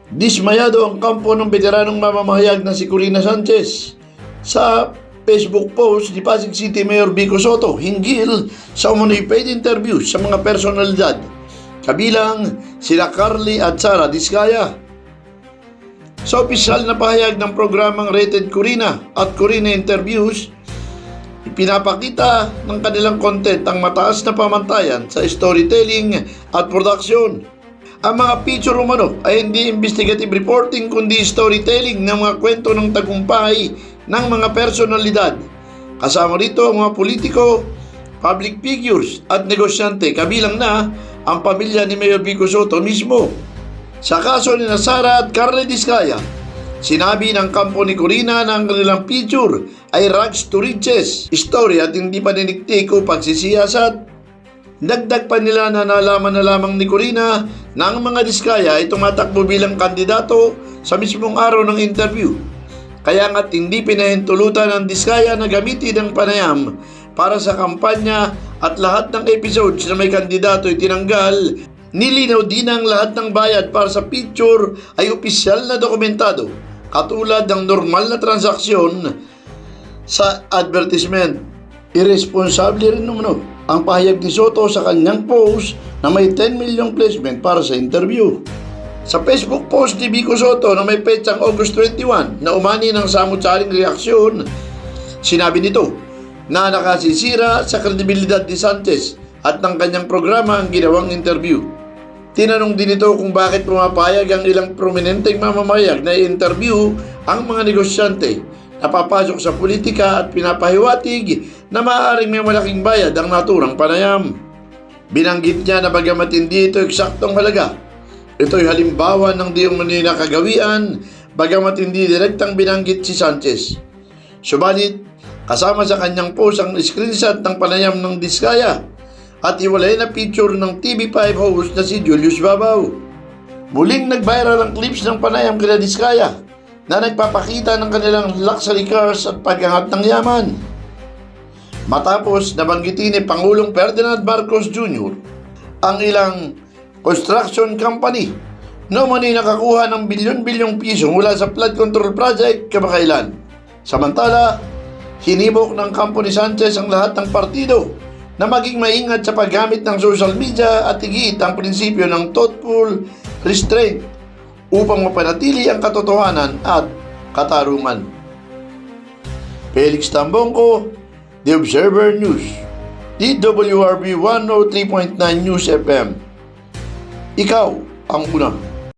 Dismayado ang kampo ng veteranong mamamahayag na si Corina Sanchez sa Facebook post ni Pasig City Mayor Vico Sotto hinggil sa umano'y paid interview sa mga personalidad, kabilang sila Carly at Sara Diskaya. Sa opisyal na pahayag ng programang Rated Corina at Corina Interviews, ipinapakita ng kanilang content ang mataas na pamantayan sa storytelling at production. Ang mga feature umano ay hindi investigative reporting kundi storytelling ng mga kwento ng tagumpay ng mga personalidad. Kasama rito ang mga politiko, public figures at negosyante, kabilang na ang pamilya ni Mayor Vico Sotto mismo. Sa kaso ni Sara at Carly Diskaya, sinabi ng kampo ni Corina na ang kanilang feature ay rags to riches story at hindi paniniktik o pagsisiyasat. Dagdag pa nila na nalaman na lamang ni Corina na ang mga Diskaya ay tumatakbo bilang kandidato sa mismong araw ng interview. Kaya nga't hindi pinahintulutan ng Diskaya na gamitin ang panayam para sa kampanya at lahat ng episodes na may kandidato ay tinanggal. Nilinaw din ang lahat ng bayad para sa picture ay opisyal na dokumentado, katulad ng normal na transaksyon sa advertisement. Irresponsable rin naman ang pahayag ni Sotto sa kanyang post na may 10 million placement para sa interview. Sa Facebook post ni Vico Sotto na may petsang August 21 na umani ng samut-saring reaksyon, sinabi nito na nakasisira sa kredibilidad ni Sanchez at ng kanyang programa ang ginawang interview. Tinanong din ito kung bakit pumapayag ang ilang prominenteng mamamahayag na i-interview ang mga negosyante na papasok sa politika at pinapahiwatig na maaaring may malaking bayad ang naturang panayam. Binanggit niya na bagamat hindi ito eksaktong halaga, ito'y halimbawa ng di umano'y nakagawian, bagamat hindi direktang binanggit si Sanchez. Subalit, kasama sa kanyang post ang screenshot ng panayam ng Diskaya at iwalay na picture ng TV5 host na si Julius Babaw. Muling nag-viral ang clips ng panayam kina Diskaya na nagpapakita ng kanilang luxury cars at paghangat ng yaman. Matapos nabanggitin ni Pangulong Ferdinand Marcos Jr. ang ilang construction company na umano'y nakakuha ng bilyon-bilyong piso mula sa flood control project kamakailan. Samantala, hinimok ng kampo ni Sanchez ang lahat ng partido na maging maingat sa paggamit ng social media at higit ang prinsipyo ng thoughtful restraint upang mapanatili ang katotohanan at katarungan. Felix Tambongco, The Observer News, DWRB 103.9 News FM. Ikaw ang una.